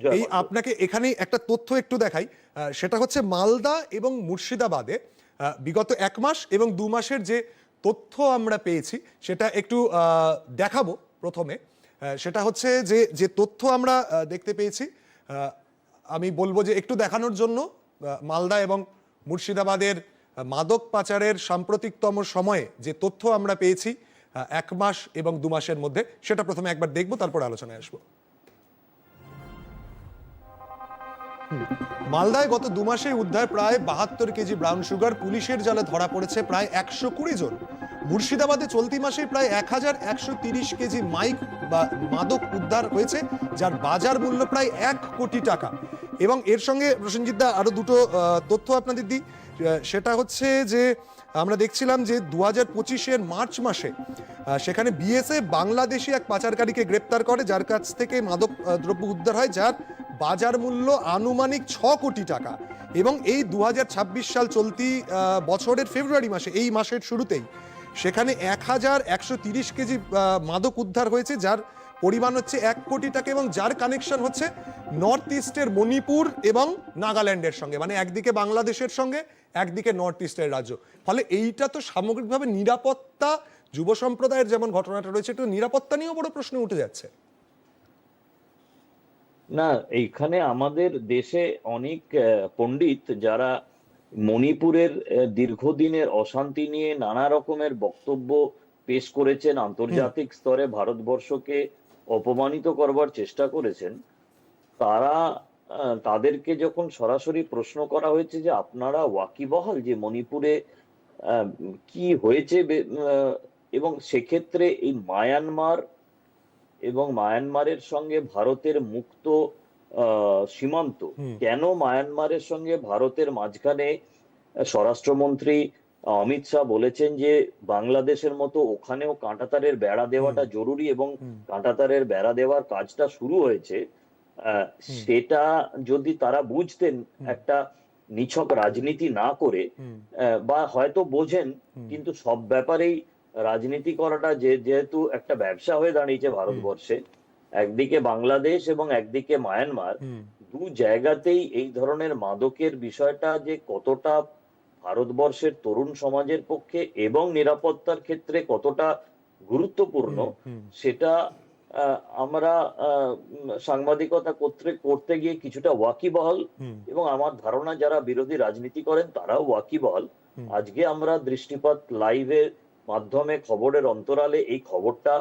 জয় এই মাল্য। আপনাকে এখানেই একটা তথ্য একটু দেখাই। সেটা হচ্ছে মালদা এবং মুর্শিদাবাদে বিগত 1 মাস এবং 2 মাসের যে তথ্য আমরা পেয়েছি সেটা একটু দেখাবো প্রথমে। সেটা হচ্ছে যে যে তথ্য আমরা দেখতে পেয়েছি, আমি বলবো যে একটু দেখানোর জন্য মালদা এবং মুর্শিদাবাদের মাদক পাচারের সাম্প্রতিকতম সময়ে যে তথ্য আমরা পেয়েছি 1 মাস এবং 2 মাসের মধ্যে, সেটা প্রথমে একবার দেখবো, তারপর আলোচনায় আসবো। মালদায় গত 2 মাসে উদ্ধার প্রায় 72 কেজি ব্রাউন সুগার, পুলিশের জালে ধরা পড়েছে প্রায় 120 জন। মুর্শিদাবাদে চলতি মাসে প্রায় 1130 কেজি মাইক বা মাদক উদ্ধার হয়েছে, যার বাজার মূল্য প্রায় 1 কোটি টাকা। এবং এর সঙ্গে প্রসেনজিৎ দা আরো দুটো তথ্য আপনাদের দিই। সেটা হচ্ছে যে আমরা দেখছিলাম যে 2025-এর মার্চ মাসে সেখানে বিএসএফ বাংলাদেশি এক পাচারকারীকে গ্রেপ্তার করে, যার কাছ থেকে মাদক দ্রব্য উদ্ধার হয়, যার বাজার মূল্য আনুমানিক 6 কোটি টাকা। এবং এই 2026 সাল চলতি বছরের ফেব্রুয়ারি মাসে, এই মাসের শুরুতেই সেখানে 1130 কেজি মাদক উদ্ধার হয়েছে, যার পরিমাণ হচ্ছে 1 কোটি টাকা এবং যার কানেকশন হচ্ছে নর্থ ইস্টের মণিপুর এবং নাগাল্যান্ডের সঙ্গে, মানে একদিকে বাংলাদেশের সঙ্গে, একদিকে নর্থ ইস্টের রাজ্য। ফলে এইটা তো সামগ্রিকভাবে নিরাপত্তা, যুব সম্প্রদায়ের যেমন ঘটনাটা রয়েছে, একটু নিরাপত্তা নিয়েও বড় প্রশ্ন উঠে যাচ্ছে। না, এইখানে আমাদের দেশে অনেক পণ্ডিত যারা মণিপুরের দীর্ঘদিনের অশান্তি নিয়ে নানা রকমের বক্তব্য পেশ করেছেন, আন্তর্জাতিক স্তরে ভারতবর্ষকে অপমানিত করবার চেষ্টা করেছেন, তারা তাদেরকে যখন সরাসরি প্রশ্ন করা হয়েছে যে আপনারা ওয়াকিবহাল যে মণিপুরে আহ, কি হয়েছে এবং সেক্ষেত্রে এই মায়ানমার এবং মায়ানমারের সঙ্গে ভারতের মুক্ত সীমান্ত, কেন মায়ানমারের সঙ্গে ভারতের মাঝখানে স্বরাষ্ট্রমন্ত্রী অমিত শাহ বলেছেন যে বাংলাদেশের মতো ওখানেও কাঁটাতারের বেড়া দেওয়াটা জরুরি এবং কাঁটাতারের বেড়া দেওয়ার কাজটা শুরু হয়েছে, আহ, সেটা যদি তারা বুঝতেন, একটা নিছক রাজনীতি না করে, বা হয়তো বোঝেন কিন্তু সব ব্যাপারেই রাজনীতি করাটা যেহেতু একটা ব্যবসা হয়ে দাঁড়িয়েছে ভারতবর্ষে, একদিকে বাংলাদেশ এবং একদিকে মায়ানমার, দু জায়গাতেই এই ধরনের মাদকের বিষয়টা যে কতটা ভারতবর্ষের তরুণ সমাজের পক্ষে এবং নিরাপত্তার ক্ষেত্রে কতটা গুরুত্বপূর্ণ, সেটা আমরা সাংবাদিকতা করতে করতে গিয়ে কিছুটা ওয়াকিবহাল, এবং আমার ধারণা যারা বিরোধী রাজনীতি করেন তারাও ওয়াকিবহাল। আজকে আমরা দৃষ্টিপাত লাইভের মাধ্যমে খবরের অন্তরালে এই খবরটা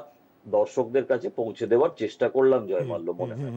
দর্শকদের কাছে পৌঁছে দেওয়ার চেষ্টা করলাম, জয় মাল্য, মনে হয়।